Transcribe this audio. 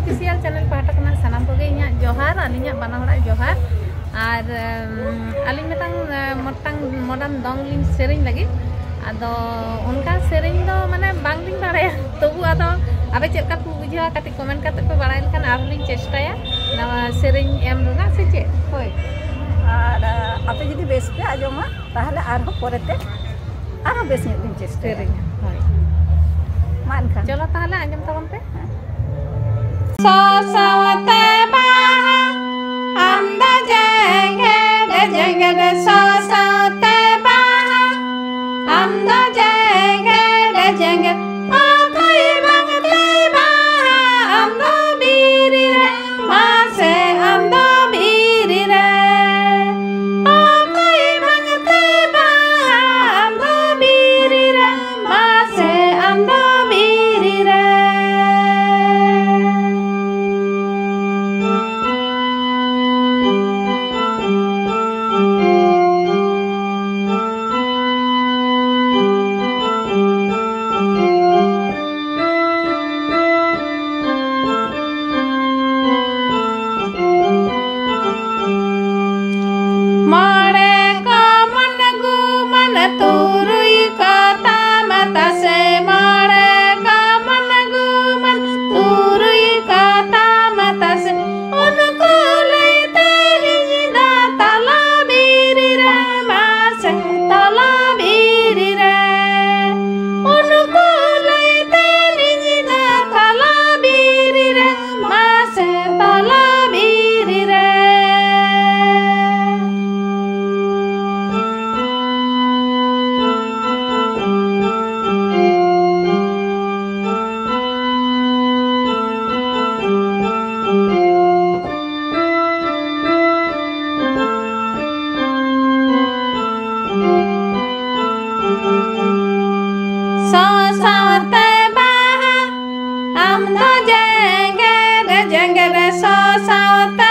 official channel पाहटा करना सनाम को गे इन्या जोहार अलिन्या बना हड़ा जोहार और अलिन मतंग मॉडर्न दंग लिन सेरिंग लगी आदो उनका सेरिंग दो माने बांग लिन बाड़ाया तबु आदो आबे चेक का बुझा कति कमेंट करते पे बाड़ाय लखान आरलिन चेष्टाया नवा सेरिंग एम रुना से चे होय और आपे जदि बेस पे आजमा ताहले आरो परेते आरो बेस दिन चेष्टा सेरिंग होय मान खान चलो ताहले आंजम तबन पे सवते बाहा अंदा जेंगे रे सवते बाहा अंदा जेंगे आ कोई मंगते बाहा अंदा बीरी रे मासे अंदा बीरी रे आ कोई मंगते बाहा अंदा बीरी रे मासे अंदा बीरी रे सवते बाहा अंदा जेंगे रे सवते